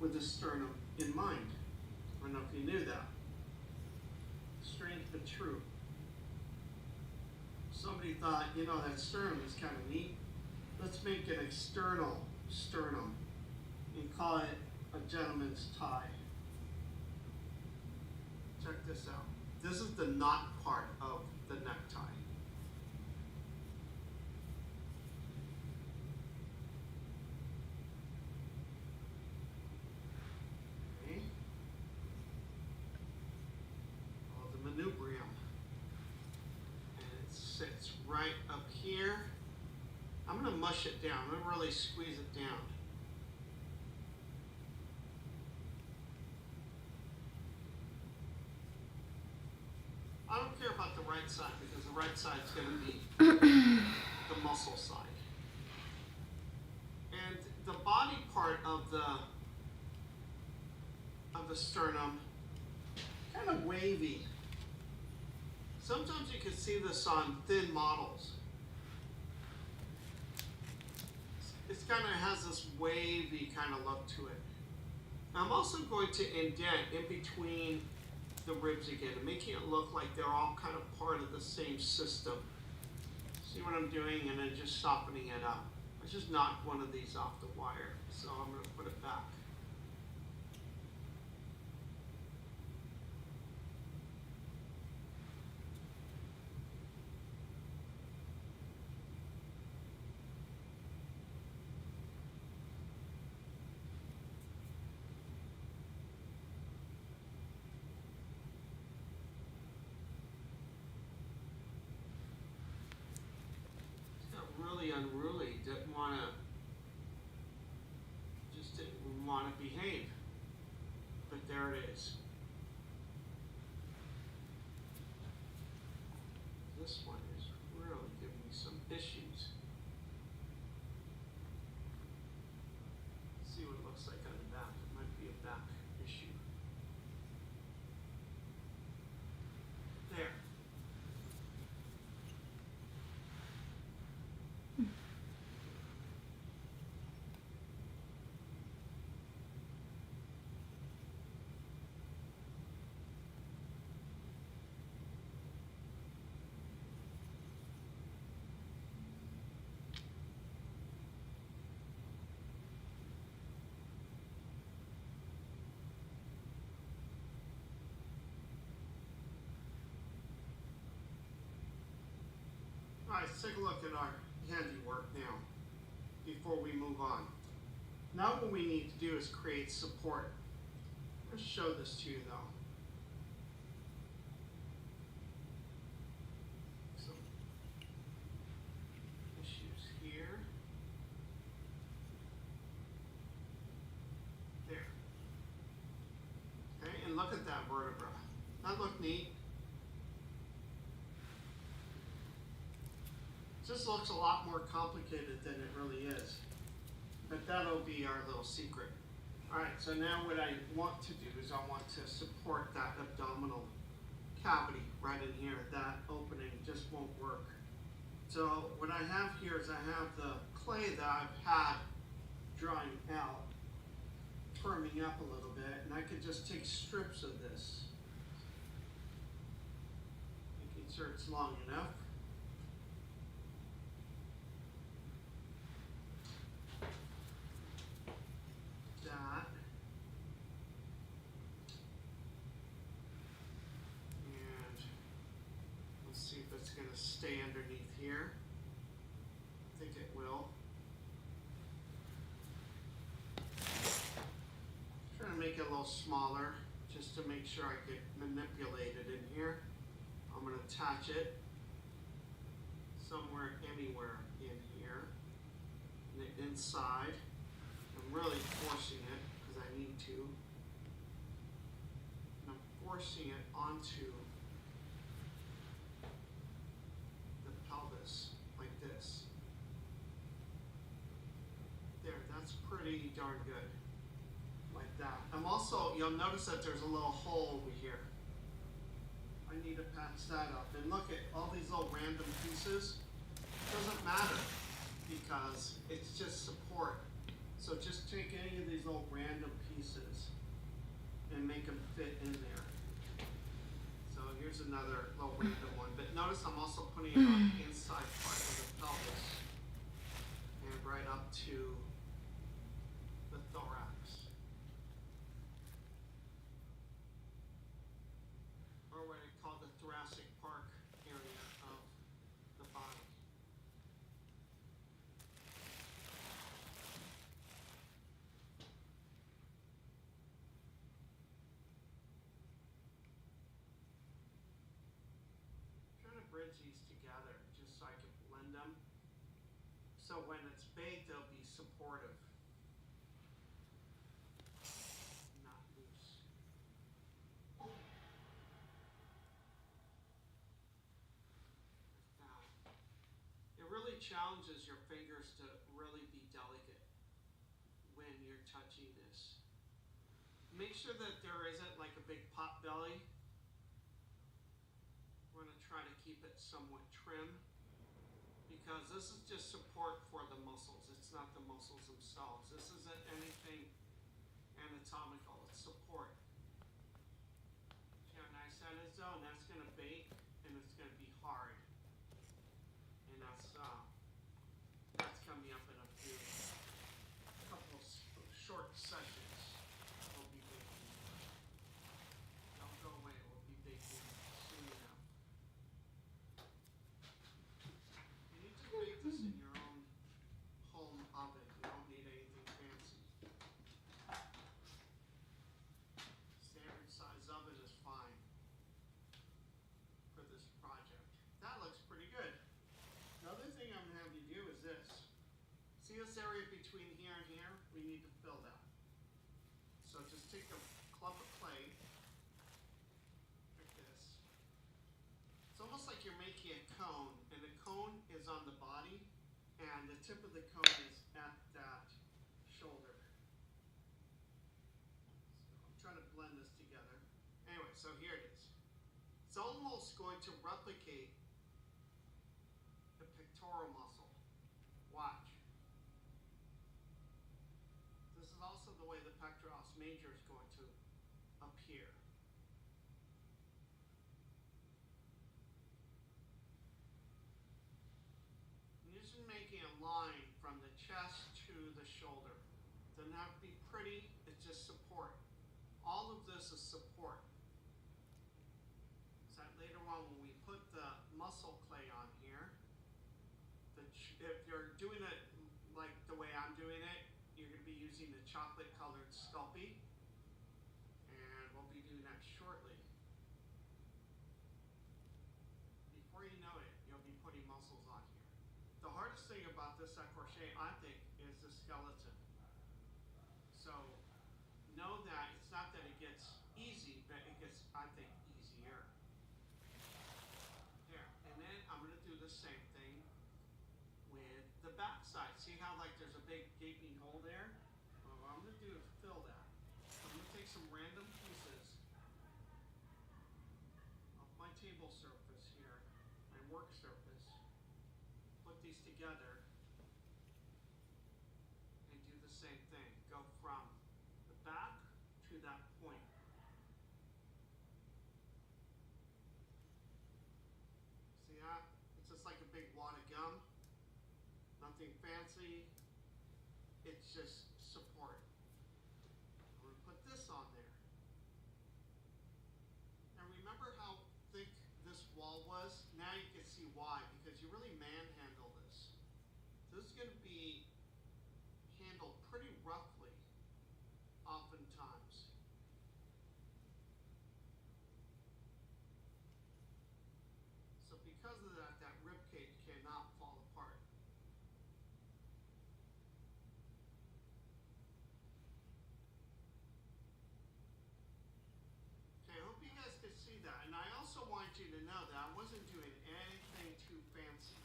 Speaker 1: with the sternum in mind. I don't know if you knew that. Strange but true. Somebody thought, you know, that sternum is kind of neat. Let's make an external sternum and call it a gentleman's tie. Check this out. This is the knot part of the necktie. Okay. right up here. I'm going to mush it down. I'm going to really squeeze it down. I don't care about the right side because the right side is going to be the muscle side. And the body part of the sternum, kind of wavy. Sometimes you can see this on thin models. It kind of has this wavy kind of look to it. I'm also going to indent in between the ribs again, and making it look like they're all kind of part of the same system. See what I'm doing? And then just softening it up. I just knocked one of these off the wire, so I'm going to put it back. Really unruly, didn't want to behave, but there it is. This one is really giving me some issues. Let's see what it looks like on the back. It might be a back issue. There. All right, let's take a look at our handiwork now before we move on. Now what we need to do is create support. Let's show this to you though. Some issues here. There. Okay, and look at that vertebra. That look neat? This looks a lot more complicated than it really is, but that'll be our little secret. All right, so now what I want to do is I want to support that abdominal cavity right in here. That opening just won't work. So what I have here is I have the clay that I've had drying out, firming up a little bit, and I could just take strips of this, making sure it's long enough. Going to stay underneath here. I think it will. Trying to make it a little smaller just to make sure I get manipulated in here. I'm going to attach it somewhere, anywhere in here. And the inside. I'm really forcing it because I need to. And I'm forcing it onto like this. There, that's pretty darn good. Like that. I'm also, you'll notice that there's a little hole over here. I need to patch that up. And look at all these little random pieces. It doesn't matter because it's just support. So just take any of these little random pieces and make them fit in there. So here's another little random one. But notice I'm also putting it on the inside part of the pelvis and right up to the thorax. Or what I call the thoracic park area of the body. Bridge these together just so I can So when it's baked, they'll be supportive, not loose. It really challenges your fingers to really be delicate when you're touching this. Make sure that there isn't like a big pot belly. We're going to try to keep it somewhat trim because this is just support for the muscles. It's not the muscles themselves. This isn't anything anatomical. It's support. See how nice that is though? And that's going to bake and it's going to be hard. And that's coming up in a couple of short sessions. We'll be baking. Don't go away. We'll be baking soon enough. You need to bake this in your own home oven. You don't need anything fancy. Standard size oven is fine for this project. That looks pretty good. The other thing I'm going to have you do is this. See this area between here and here? We need to fill that. So just take a clump of clay, like this. It's almost like you're making a cone, and the cone is on the body, and the tip of the cone is at that shoulder. So I'm trying to blend this together. Anyway, so here it is. It's almost going to replicate the pectoral muscle. Watch. This is also the way the pectoralis major is going to appear. I'm just making a line from the chest to the shoulder. Doesn't have to be pretty, it's just support. All of this is support. So that later on when we put the muscle clay on here, if you're doing it like the way I'm doing it, you're going to be using the chocolate colored Sculpey, and we'll be doing that shortly. Before you know it, you'll be putting muscles on here. The hardest thing about this crochet, I think, is the skeleton. So know that it's not that it gets easy, but it gets, I think, easier. There, and then I'm going to do the same thing with the back side. See how like there's a big gaping hole there? Well, what I'm going to do is fill that. So I'm going to take some random pieces of my table surface here, my work surface, put these together, and do the same thing. Go from the back to that point. See that? It's just like a big wad of gum. Nothing fancy. It's just support. I'm going to put this on there. And remember how thick this wall was? Now you can see why, because you really manhandle this. This is going to be handled pretty roughly, oftentimes. So because of that, that rib cage cannot fall apart. Okay, I hope you guys could see that. And I also want you to know that I wasn't doing anything too fancy.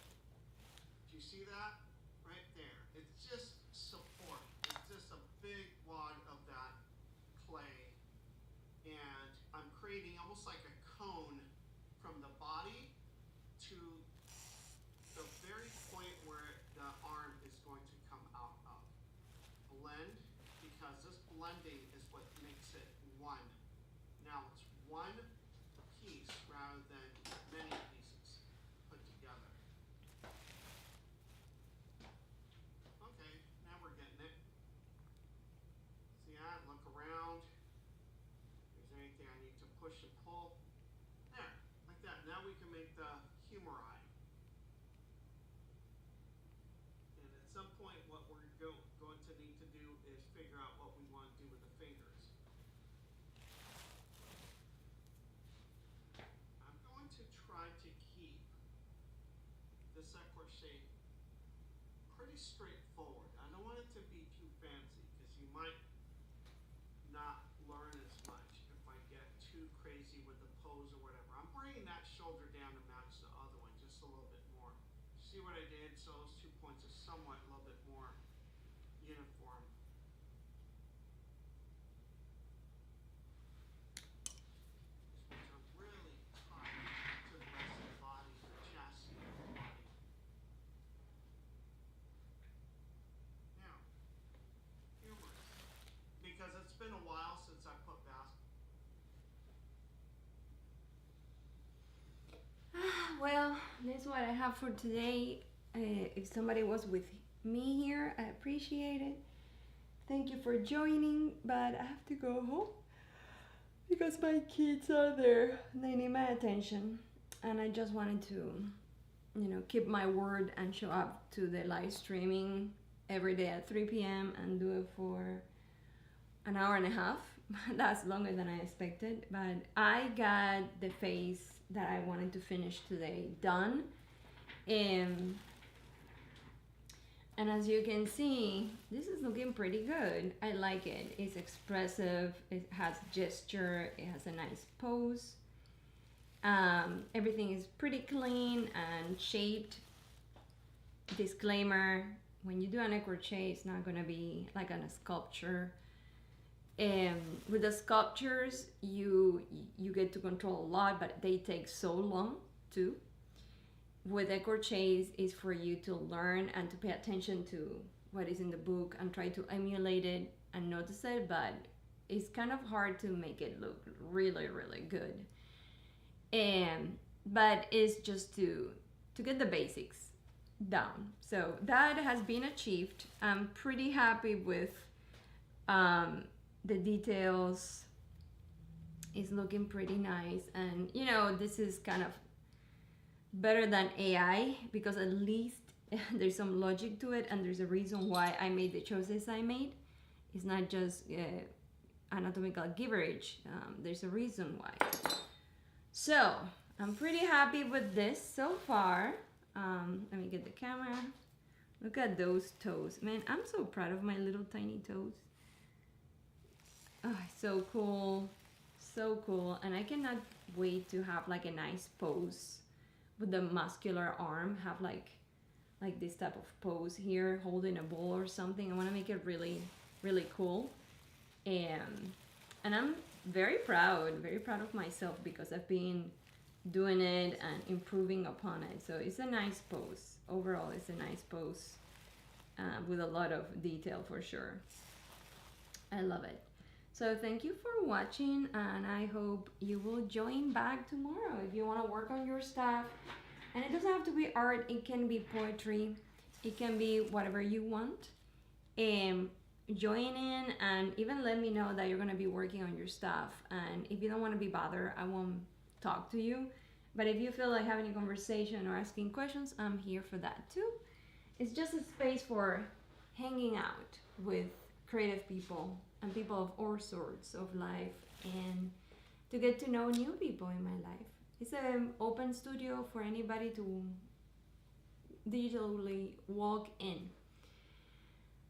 Speaker 1: Do you see that? Right there. It's just support. It's just a big wad of that clay. And I'm creating almost like a cone from the body to the very point where the arm is going to come out of. Blend, because this blending is what makes it one. Now it's one piece rather than many pieces put together. Okay, now we're getting it. See that? Look around. If there's anything I need to push and pull. There, like that. Now we can make the humor eye. And at some point, what we're going to need to do is figure out what we want to do with the fingers. I'm going to try to keep this crochet pretty straightforward. I don't want it to be too fancy because you might not learn as much if I get too crazy with the pose or whatever. I'm bringing that shoulder down to match the other one just a little bit more. See what I did? So those 2 points are somewhat a little bit more uniform. Which are really tight to the rest of the body, the chest, and the body. Now, humorous. Because it's been a while since I put basketball.
Speaker 2: Well, that's what I have for today. If somebody was with me here, I appreciate it. Thank you for joining, but I have to go home because my kids are there. They need my attention, and I just wanted to, keep my word and show up to the live streaming every day at 3 p.m. and do it for an hour and a half. That's longer than I expected, but I got the face that I wanted to finish today done. And as you can see, this is looking pretty good. I like it. It's expressive, it has gesture, it has a nice pose. Everything is pretty clean and shaped. Disclaimer, when you do an crochet, it's not gonna be like on a sculpture. With the sculptures, you get to control a lot, but they take so long too. With the crochets is for you to learn and to pay attention to what is in the book and try to emulate it and notice it, but it's kind of hard to make it look really, really good. But it's just to get the basics down. So that has been achieved. I'm pretty happy with the details. It's looking pretty nice, and this is kind of better than AI because at least there's some logic to it and there's a reason why I made the choices I made. It's not just anatomical gibberish. There's a reason why. So I'm pretty happy with this so far. Let me get the camera. Look at those toes. Man, I'm so proud of my little tiny toes. Oh, so cool. So cool. And I cannot wait to have like a nice pose with the muscular arm, have like this type of pose here, holding a bowl or something. I want to make it really, really cool. And I'm very proud of myself because I've been doing it and improving upon it. So it's a nice pose. Overall, it's a nice pose with a lot of detail for sure. I love it. So thank you for watching, and I hope you will join back tomorrow if you want to work on your stuff. And it doesn't have to be art, it can be poetry, it can be whatever you want. Join in and even let me know that you're going to be working on your stuff. And if you don't want to be bothered, I won't talk to you. But if you feel like having a conversation or asking questions, I'm here for that too. It's just a space for hanging out with creative people and people of all sorts of life and to get to know new people in my life. It's an open studio for anybody to digitally walk in.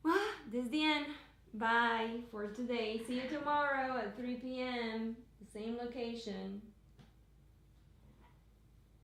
Speaker 2: Well, this is the end. Bye for today. See you tomorrow at 3 p.m. The same location.